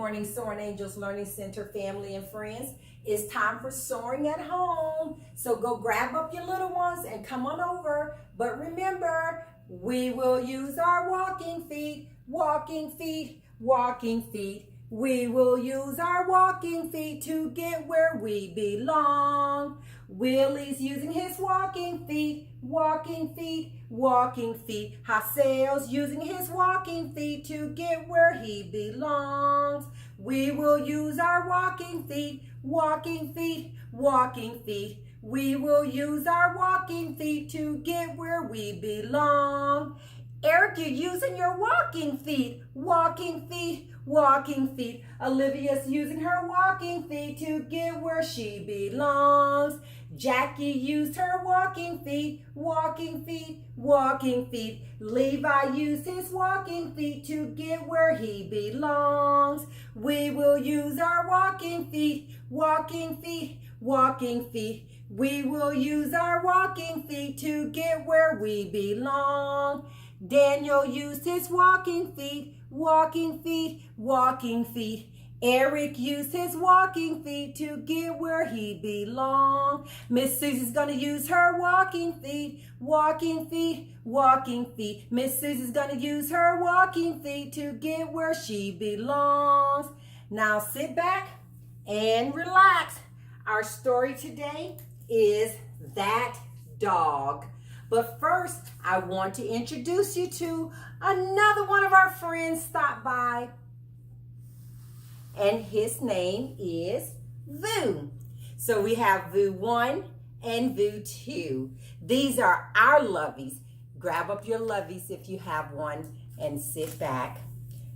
morning, Soaring Angels Learning Center family and friends. It's time for Soaring at Home. So go grab up your little ones and come on over. But remember, we will use our walking feet, walking feet, walking feet. We will use our walking feet to get where we belong. Willie's using his walking feet, walking feet, walking feet. Hasel's using his walking feet to get where he belongs. We will use our walking feet, walking feet, walking feet. We will use our walking feet to get where we belong. Eric, you're using your walking feet, walking feet, walking feet. Olivia's using her walking feet to get where she belongs. Jackie used her walking feet, walking feet, walking feet. Levi used his walking feet to get where he belongs. We will use our walking feet, walking feet, walking feet. We will use our walking feet to get where we belong. Daniel used his walking feet, walking feet, walking feet. Eric used his walking feet to get where he belongs. Miss Susie's gonna use her walking feet, walking feet, walking feet. Miss Susie's gonna use her walking feet to get where she belongs. Now sit back and relax. Our story today is That Dog. But first, I want to introduce you to another one of our friends stopped by. And his name is Vu. So we have Vu 1 and Vu 2. These are our lovies. Grab up your lovies if you have one and sit back.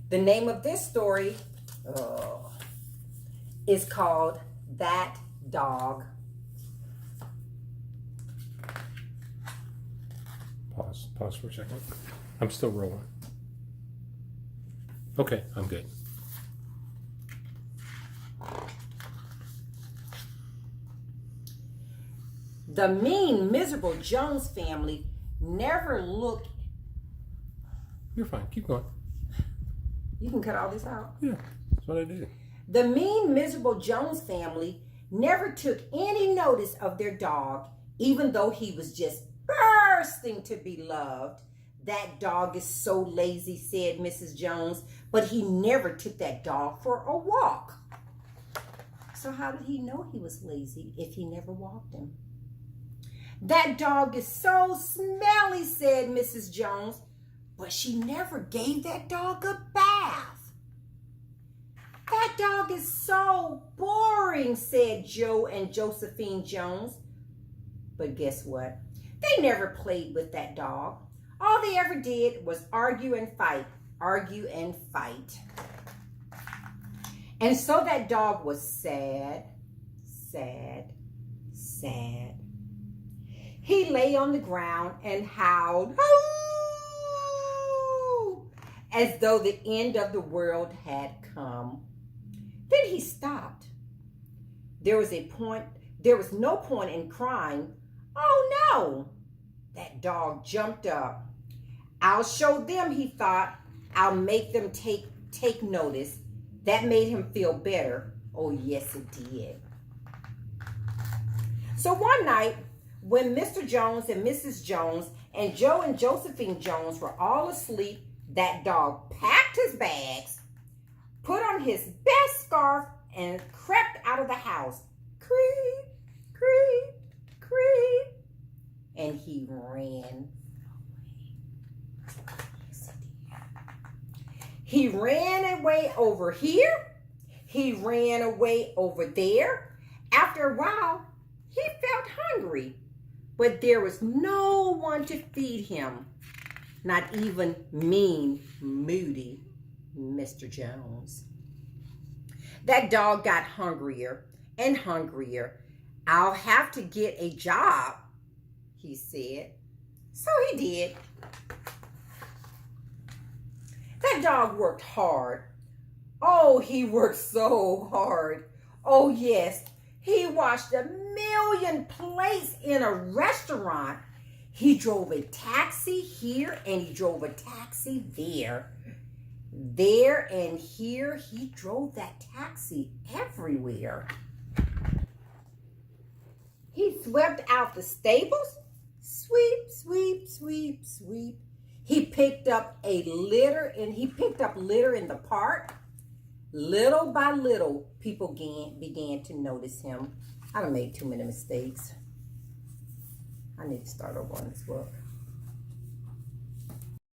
The name of this story is called That Dog. Pause for a second. I'm still rolling. Okay, I'm good. The mean, miserable Jones family never looked. You're fine. Keep going. You can cut all this out. Yeah, that's what I do. The mean, miserable Jones family never took any notice of their dog, even though he was just bursting to be loved. That dog is so lazy, said Mrs. Jones, but he never took that dog for a walk. So how did he know he was lazy if he never walked him? That dog is so smelly, said Mrs. Jones, but she never gave that dog a bath. That dog is so boring, said Joe and Josephine Jones. But guess what? They never played with that dog. All they ever did was argue and fight, argue and fight. And so that dog was sad, sad, sad. He lay on the ground and howled, "Hoo!" as though the end of the world had come. Then he stopped. There was no point in crying, "Oh no!" That dog jumped up. I'll show them, he thought. I'll make them take notice. That made him feel better. Oh, yes, it did. So one night, when Mr. Jones and Mrs. Jones and Joe and Josephine Jones were all asleep, that dog packed his bags, put on his best scarf, and crept out of the house. Creep, creep, creep. And he ran away. He ran away over here. He ran away over there. After a while, he felt hungry, but there was no one to feed him, not even mean, moody Mr. Jones. That dog got hungrier and hungrier. I'll have to get a job, he said. So he did. That dog worked hard. Oh, he worked so hard. Oh, yes. He washed 1,000,000 plates in a restaurant. He drove a taxi here and he drove a taxi there. There and here, he drove that taxi everywhere. He swept out the stables. Sweep, sweep, sweep, sweep. He picked up litter in the park. Little by little, people began to notice him. I done made too many mistakes. I need to start over on this book.